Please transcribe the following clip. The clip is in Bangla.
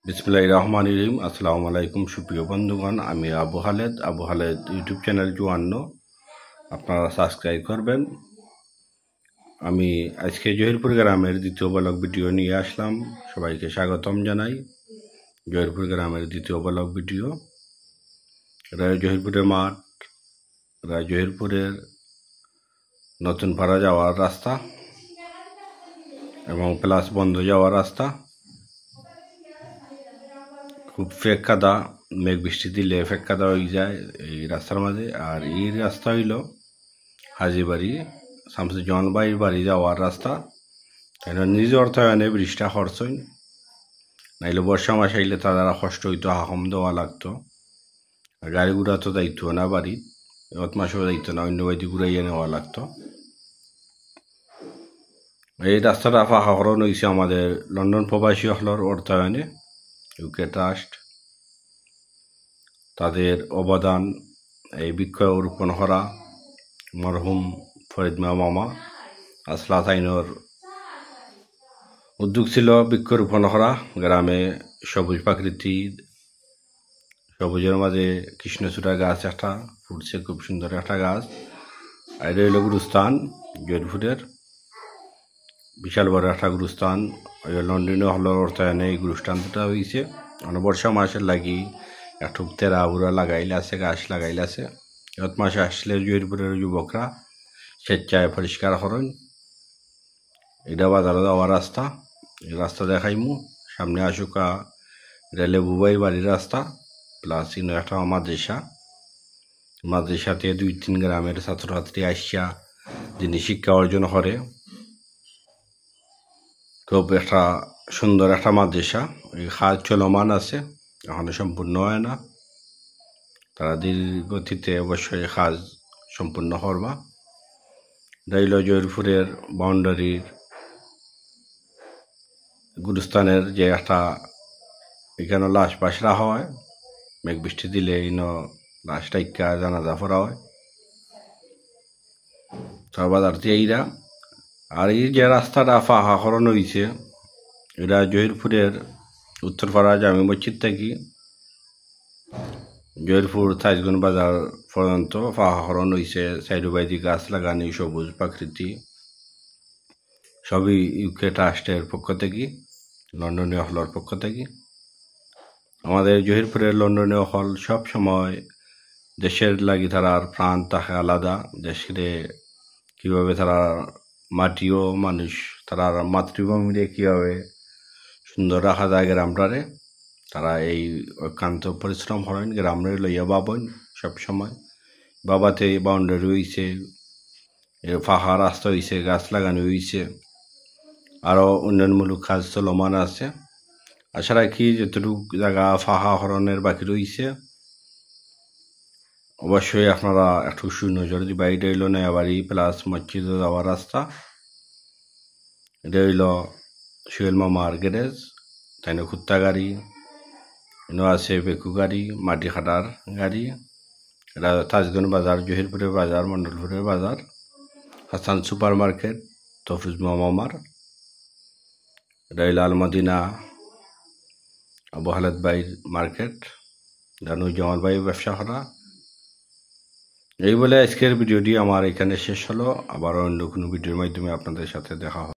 বিসমিল্লাহির রহমানির রহিম। আসসালামু আলাইকুম সুপ্রিয় বন্ধুগণ, আমি আবু খালেদ ইউটিউব চ্যানেল ৫৪ আপনারা সাবস্ক্রাইব করবেন। আমি আজকে জহিরপুর গ্রামের দ্বিতীয় ব্লগ ভিডিও নিয়ে আসলাম। সবাইকে স্বাগতম জানাই। জহিরপুর গ্রামের দ্বিতীয় ব্লগ ভিডিও। এটা জহিরপুরের মাঠ, এটা জহিরপুরের নতুন পাড়া যাওয়ার রাস্তা এবং প্লাস বন্ধ যাওয়ার রাস্তা। খুব ফেক কাদা, মেঘ বৃষ্টি দিলে ফেক কাদা হয়ে যায় এই রাস্তার মাঝে। আর এই রাস্তা হইল হাজিবাড়ি শামসুজ্জামান ভাইয়ের বাড়ি যাওয়ার রাস্তা। তাই নিজ অর্থায়নে বৃষ্টিটা খরচ হইন, নাইলে বর্ষা মাস আইলে তারা কষ্ট হইতো, হাকম দেওয়া লাগতো। আর গাড়ি ঘোড়া তো যাইতো না বাড়ি, অত মাসও যাইতো না, অন্য বাড়িতে ঘুরাইয়া নেওয়া লাগতো। এই রাস্তাটা ফাঁকাকরণ হয়েছে আমাদের লন্ডন প্রবাসী হলের অর্থায়নে। ইউকে ট্রাস্ট তাদের অবদান, এই বৃক্ষরোপণ করা মরহুম ফরিদ মামা আসলাত আইনর উদ্যোগ ছিল বৃক্ষরোপণ করা। গ্রামে সবুজ প্রাকৃতি, সবুজের মাঝে কৃষ্ণচূড়া গাছ একটা ফুটছে, খুব সুন্দর একটা গাছ। আর রইল গুরুস্থান জয়পুরের বিশাল বড় একটা গুরুস্থান। লন্ডনে হলের অর্থায়নে এই গুরুস্থানটা হয়েছে। মানে বর্ষা মাসের লাগি একটু তেরা উড়া লাগাইলে আছে, গাছ লাগাইলে আছে। এত মাসে আসলে জয়পুরের যুবকরা স্বেচ্ছায় পরিষ্কার করেন। এটা বাজারে যাওয়ার রাস্তা, এই রাস্তা দেখাইমু। সামনে আসুকা রেলে বুবাই বাড়ির রাস্তা, প্লাস ইনো একটা মাদ্রাসাতে ২-৩ গ্রামের ছাত্রছাত্রী আসিয়া যিনি শিক্ষা অর্জন করে। খুব একটা সুন্দর একটা মাদ্রাসা। এই কাজ চলমান আছে, এখনো সম্পূর্ণ হয় না। তারা ধীরগতিতে অবশ্যই কাজ সম্পূর্ণ করবা। রইল জয়পুরের বাউন্ডারির গুরুস্থানের যে একটা এখানে লাশ পাশ রাখা হয়, মেঘ বৃষ্টি দিলে ইনো লাশ টাইকা জানাজা পড়া হয় সর্বাধার এইরা। আর এই যে রাস্তাটা ফাঁকাকরণ হয়েছে, এটা জহিরপুরের উত্তরপাড়া জামে মসজিদ থেকে জহিরপুর তাজগুন বাজার পর্যন্ত ফাঁকাকরণ হয়েছে। সাইডোবাইদি গাছ লাগানি, সবুজ প্রাকৃতি, সবই ইউকে ট্রাস্টের পক্ষ থেকে, লন্ডনীয় হলের পক্ষ থেকে। আমাদের জহিরপুরের লন্ডনীয় হল সব সময় দেশের লাগি তারার প্রাণ থাকে আলাদা। দেশকে কীভাবে তারা মাটিও মানুষ তারার মাতৃভূমিরে কীভাবে সুন্দর রাখা যায় গ্রামটারে, তারা এই অক্লান্ত পরিশ্রম করেন। গ্রামে লইয়া বাবন সবসময় বাবাতে বাউন্ডারি হয়েছে, ফাঁকা রাস্তা হয়েছে, গাছ লাগানো হয়েছে, আরও উন্নয়নমূলক কাজ চলমান আছে। আশা রাখি যতটুকু জায়গা ফাঁকাকরণের বাকি রয়েছে অবশ্যই আপনারা একটু সুনজর দিবা। এটা হইল নয়াবাড়ি প্লাস মসজিদ যাওয়ার রাস্তা। এটা হইল সুহেল মামার গ্যারেজ, তাই না কুত্তা গাড়ি, এনে আছে বেকু গাড়ি, মাটি খাটার গাড়ি। এটা তাজগঞ্জ বাজার, জহিরপুরের বাজার, মন্ডলপুরের বাজার, হাসান সুপার মার্কেট, তফিজ মামার। এটা হইল আলমদিনা আবু খালেদ ভাইয়ের মার্কেট, নুরুজ্জামান ভাই ব্যবসা করা। এই বলে আজকের ভিডিওটি আমার এখানে শেষ হলো। আবার অন্য কোনো ভিডিওর মাধ্যমে আপনাদের সাথে দেখা হবে।